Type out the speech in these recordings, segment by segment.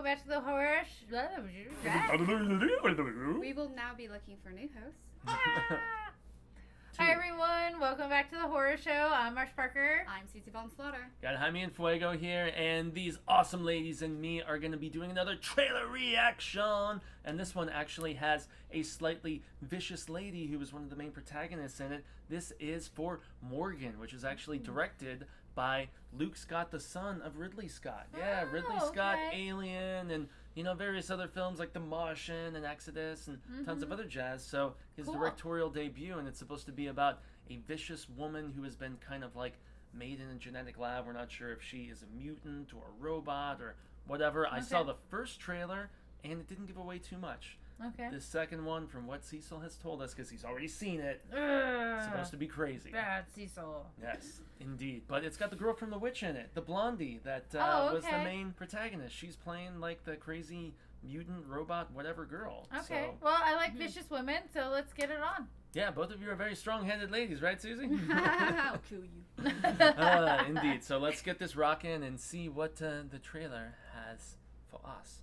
back to the horror. We will now be looking for new hosts. Hi everyone, welcome back to the horror show. I'm Marsh Parker. I'm Susive Von Slaughter. Got Jaime and Fuego here, and these awesome ladies and me are going to be doing another trailer reaction. And this one actually has a slightly vicious lady who was one of the main protagonists in it. This is for Morgan, which is actually directed by Luke Scott, the son of Ridley Scott. Yeah, Ridley Scott, Alien, and various other films like The Martian and Exodus and tons of other jazz. So his directorial debut, and it's supposed to be about a vicious woman who has been kind of like made in a genetic lab. We're not sure if she is a mutant or a robot or whatever. I saw the first trailer and it didn't give away too much. Okay. The second one, from what Cecil has told us, because he's already seen it, it's supposed to be crazy. Bad Cecil. Yes, indeed. But it's got the girl from The Witch in it, the blondie that was the main protagonist. She's playing like the crazy mutant robot whatever girl. Okay. So, well, I like vicious women, so let's get it on. yeah, both of you are very strong-headed ladies, right, Susie? I'll kill you. Indeed. So let's get this rocking and see what the trailer has for us.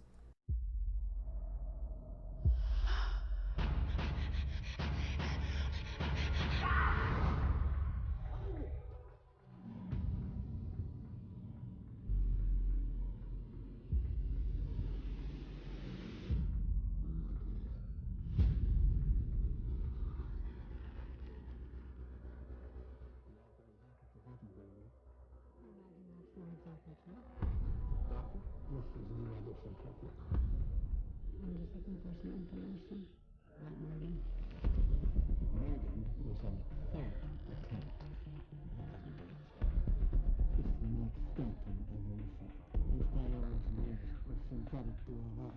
I'm just looking for some information about Morgan. Morgan was on the third attempt. It's the next step in evolution. We've bioengineered with synthetic DNA.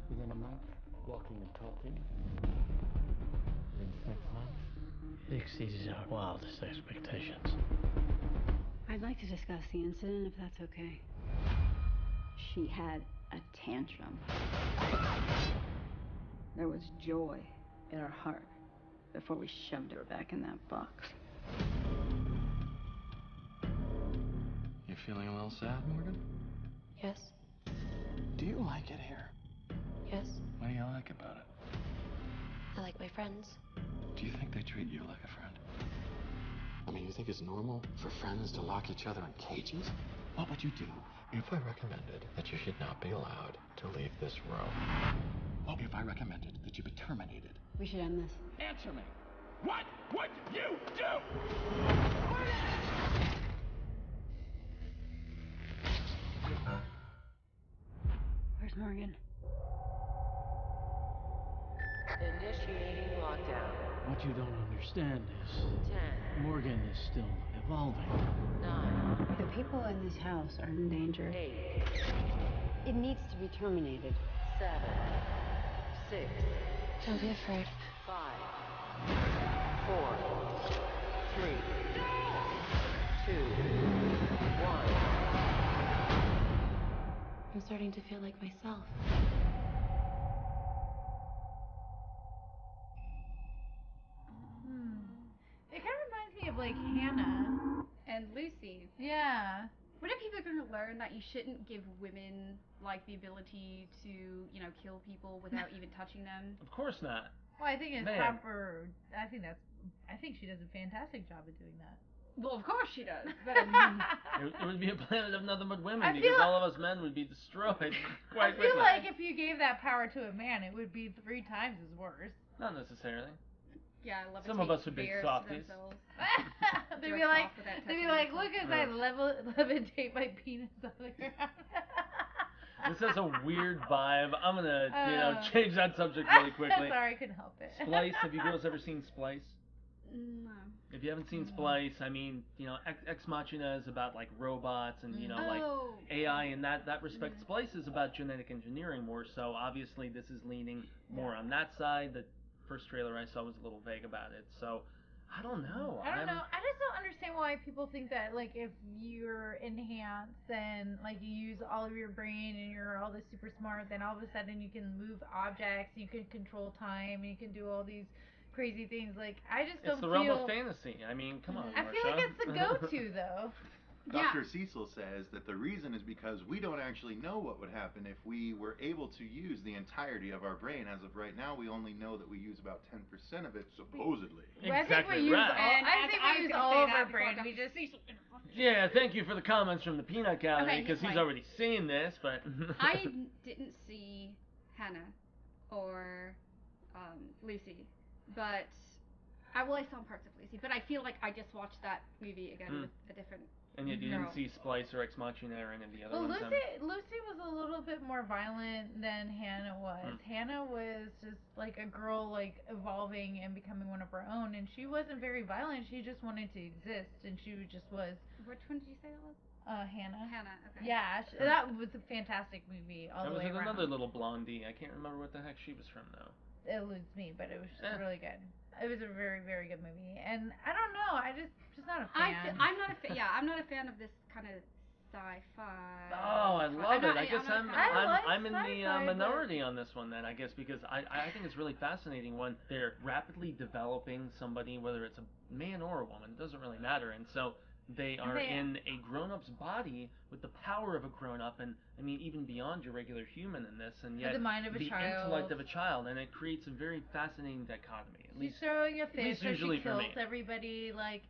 Within a month, walking and talking. Within 6 months. It exceeds our wildest expectations. I'd like to discuss the incident if that's okay. She had a tantrum. There was joy in her heart before we shoved her back in that box. You feeling a little sad, Morgan? Yes. Do you like it here? Yes. What do you like about it? I like my friends. Do you think they treat you like a friend? I mean, you think it's normal for friends to lock each other in cages? What would you do if I recommended that you should not be allowed to leave this room? What if I recommended that you be terminated? We should end this. Answer me. What would you do? Where's Morgan? Initiating lockdown. What you don't understand is 10, Morgan is still evolving. 9, The people in this house are in danger. 8, It needs to be terminated. 7, 6, Don't be afraid. 5, 4, 3, 2, 1. I'm starting to feel like myself. It kind of reminds me of like Hannah. And Lucy. Yeah. When are people going to learn that you shouldn't give women like the ability to, kill people without even touching them? Of course not. Well, I think it's Man. proper. I think she does a fantastic job of doing that. Well, of course she does. But I mean, It would be a planet of nothing but women I because feel- all of us men would be destroyed I quite feel quickly. like if you gave that power to a man, it would be 3 times as worse. Not necessarily. yeah, levitate Some of us would be bears softies. to themselves. they'd be Jerk like, off without they'd be touching like, themselves. look as I levitate my penis on the ground. This has a weird vibe. I'm gonna, change that subject really quickly. Sorry, I couldn't help it. Splice. Have you girls ever seen Splice? No. If you haven't seen Splice, I mean, Ex Machina is about like robots and like Oh. AI in that respect. Splice is about genetic engineering more so. Obviously, this is leaning more on that side. The first trailer I saw was a little vague about it, so I don't know. I don't know. I just don't understand why people think that like if you're enhanced and like you use all of your brain and you're all this super smart, then all of a sudden you can move objects, you can control time, and you can do all these crazy things. Like I just don't It's the feel. realm of fantasy. I mean, come on, I feel like Marcia. it's the go-to though. Dr. Cecil says that the reason is because we don't actually know what would happen if we were able to use the entirety of our brain. As of right now, we only know that we use about 10% of it, supposedly. I think we use right. all of our brain. We just Yeah, thank you for the comments from the Peanut Gallery, Okay, because he's right. already seen this, but... I didn't see Hannah or Lucy, but I saw parts of Lucy, but I feel like I just watched that movie again with a different And yet you girl. didn't see Splice or Ex Machina or any of the other Well, ones. Lucy was a little bit more violent than Hannah was. Hannah was just like a girl, like evolving and becoming one of her own, and she wasn't very violent. She just wanted to exist, and she just was. Which one did you say that was? Hannah. Hannah. Okay. Yeah, that was a fantastic movie all the way around. That was another little blondie. I can't remember what the heck she was from though. It eludes me, but it was just really good. It was a very, very good movie, and I don't know. I just not a fan. I'm not a fan. Yeah, I'm not a fan of this kind of sci-fi. Oh, I love it. I guess I'm in the sci-fi, minority on this one then, I guess, because I think it's really fascinating when they're rapidly developing somebody, whether it's a man or a woman, it doesn't really matter, and so they are in a grown-up's body with the power of a grown-up, and I mean even beyond your regular human in this, and yet the mind of a child. Intellect of a child, and it creates a very fascinating dichotomy. She's throwing a fist, or she kills me. everybody. Like,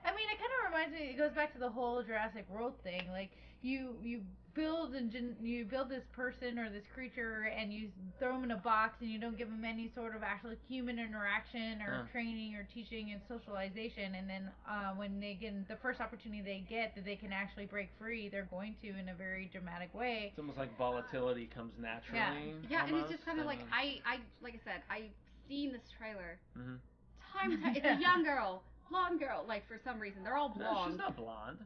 I mean, it kind of reminds me. It goes back to the whole Jurassic World thing. Like, you build this person or this creature, and you throw them in a box, and you don't give them any sort of actual human interaction or training or teaching and socialization. And then when they get the first opportunity they get that they can actually break free, they're going to in a very dramatic way. It's almost like volatility comes naturally. Yeah, and it's just kind of like like I said, I've seen this trailer. Time. It's a young girl, blonde girl. Like for some reason, they're all blonde. No, she's not blonde.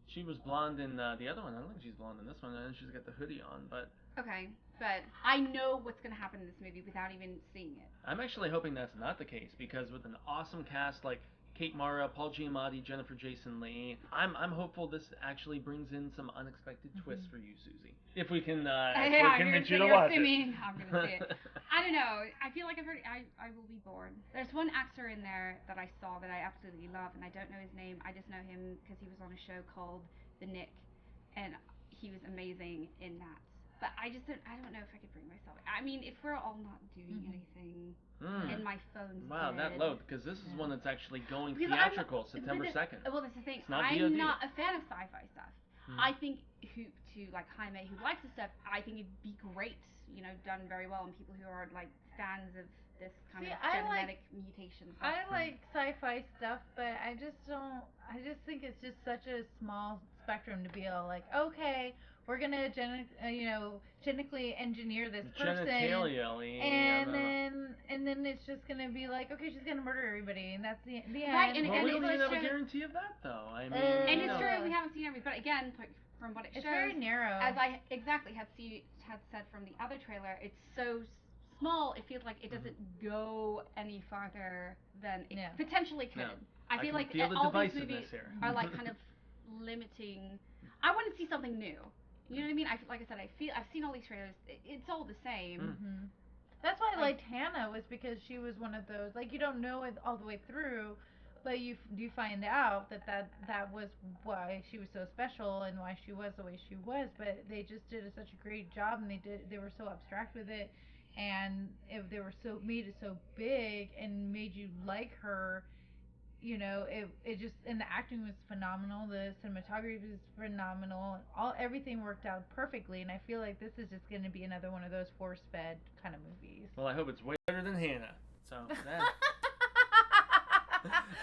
She was blonde in the other one. I don't think she's blonde in this one, and she's got the hoodie on, but... Okay, but I know what's going to happen in this movie without even seeing it. I'm actually hoping that's not the case, because with an awesome cast like Kate Mara, Paul Giamatti, Jennifer Jason Leigh, I'm hopeful this actually brings in some unexpected twists for you, Susie. If we can convince you to watch it. I'm going to see it. I don't know. I feel like I will be bored. There's one actor in there that I saw that I absolutely love, and I don't know his name. I just know him because he was on a show called The Nick, and he was amazing in that. But I don't know if I could bring myself. I mean, if we're all not doing anything, and my phone's wow, dead. that load, because this is one that's actually going theatrical September 2nd. Well, that's the thing. I'm not a fan of sci-fi stuff. I think to like Jaime, who likes the stuff, I think it'd be great, done very well, and people who are like fans of this kind of genetic mutation stuff. I like sci-fi stuff, but I just think it's just such a small spectrum to be all like, okay, we're gonna genetically engineer this person, and then it's just gonna be like, okay, she's gonna murder everybody, and that's the end. Right, and we don't it's even have a guarantee of that, though. I mean, and it's true, we haven't seen everything, but again, from what it shows, it's very narrow. As I had said from the other trailer, it's so small. It feels like it doesn't go any farther than it potentially could. I feel like all these movies are like kind of limiting. I want to see something new. You know what I mean? Like I said, I've seen all these trailers. It's all the same. That's why I liked Hannah, was because she was one of those, like, you don't know it all the way through, but you find out that was why she was so special and why she was the way she was. But they just did such a great job, and they were so abstract with it, and they were made it so big and made you like her. It just, and the acting was phenomenal, the cinematography was phenomenal, everything worked out perfectly, and I feel like this is just going to be another one of those force-fed kind of movies. Well, I hope it's way better than Hannah. So,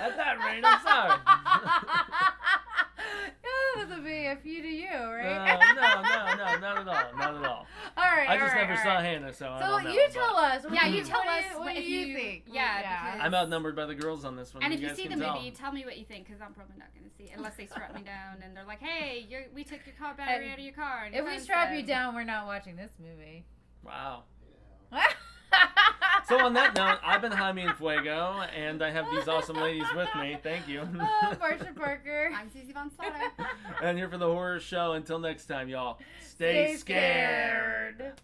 at that rate, I'm sorry. This will be a few to you, right? No, not at all. I just never saw Hannah, so I don't know. So you tell us. Yeah, you tell us what you think. Yeah, I'm outnumbered by the girls on this one. And if you see the movie, tell me what you think, because I'm probably not going to see it unless they strap me down and they're like, "Hey, we took your car battery out of your car." And if we strap you down, we're not watching this movie. Wow. So on that note, I've been Jaime and Fuego, and I have these awesome ladies with me. Thank you. Marcia Parker. I'm Susive Von Slaughter. And here for the horror show. Until next time, y'all. Stay scared.